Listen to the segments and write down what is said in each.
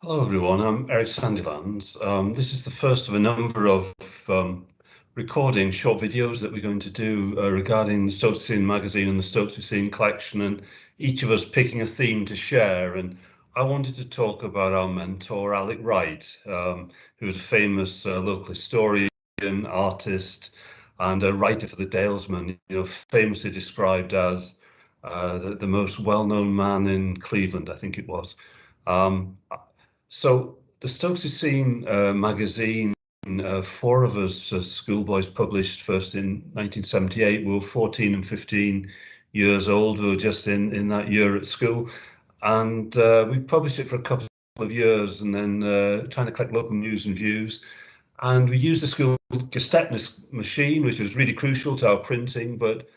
Hello everyone, I'm Eric Sandilands. This is the first of a number of recording short videos that we're going to do regarding the Stokesley magazine and the Stokesley collection, and each of us picking a theme to share. And I wanted to talk about our mentor, Alec Wright, who was a famous local historian, artist, and a writer for the Dalesman, famously described as the most well-known man in Cleveland, I think it was. Um, so the Stokesley magazine, four of us schoolboys published first in 1978. We were 14 and 15 years old. We were just in that year at school. And we published it for a couple of years and then trying to collect local news and views. And we used the school cassette machine, which was really crucial to our printing, but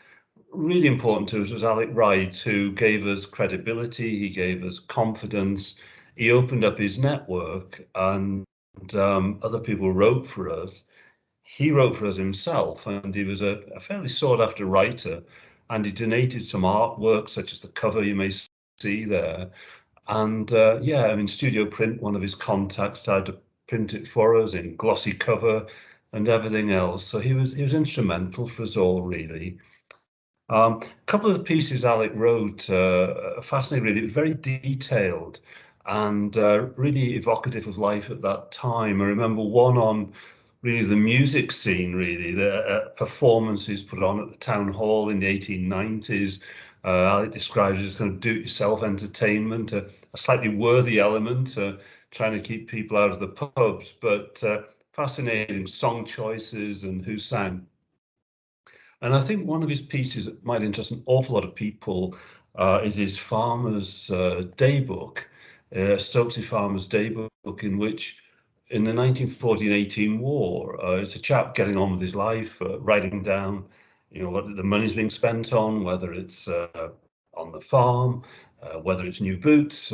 really important to us was Alec Wright, who gave us credibility, he gave us confidence, he opened up his network, and other people wrote for us. He wrote for us himself, and he was a fairly sought after writer, and he donated some artwork, such as the cover you may see there. And yeah, I mean, Studio Print, one of his contacts, tried to print it for us in glossy cover and everything else. So he was instrumental for us all, really. A couple of the pieces Alec wrote are fascinating, really, very detailed and really evocative of life at that time. I remember one on really the music scene, really, the performances put on at the town hall in the 1890s. Alec describes it as kind of do-it-yourself entertainment, a slightly worthy element, trying to keep people out of the pubs, but fascinating song choices and who sang. And I think one of his pieces that might interest an awful lot of people is his Farmer's Daybook, Stokesley Farmer's Daybook, in which in the 1914-18 war, it's a chap getting on with his life, writing down, what the money's being spent on, whether it's on the farm, whether it's new boots,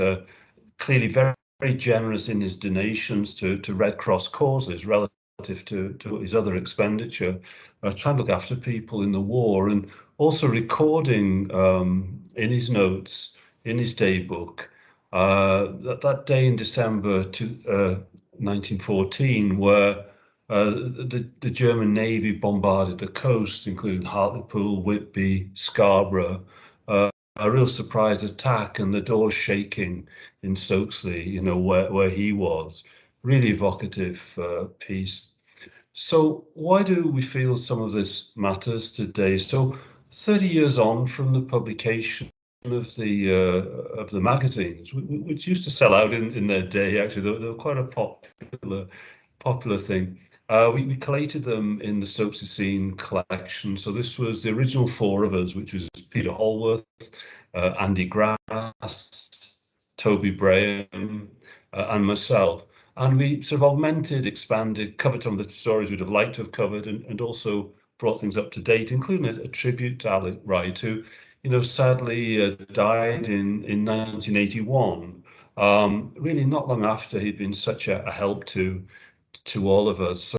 clearly very, very generous in his donations to Red Cross causes relative to his other expenditure, trying to look after people in the war, and also recording in his notes, in his daybook, that day in December 1914, where the German Navy bombarded the coast, including Hartlepool, Whitby, Scarborough, a real surprise attack, and the doors shaking in Stokesley, where he was. Really evocative piece. So why do we feel some of this matters today? So 30 years on from the publication of the magazines, which used to sell out in their day, actually, they were quite a popular thing. We collated them in the Stokesley collection. So this was the original four of us, which was Peter Holworth, Andy Grass, Toby Braham, and myself. And we sort of augmented, expanded, covered some of the stories we'd have liked to have covered, and also brought things up to date, including a tribute to Alec Wright, who, sadly died in 1981. Really not long after he'd been such a help to all of us.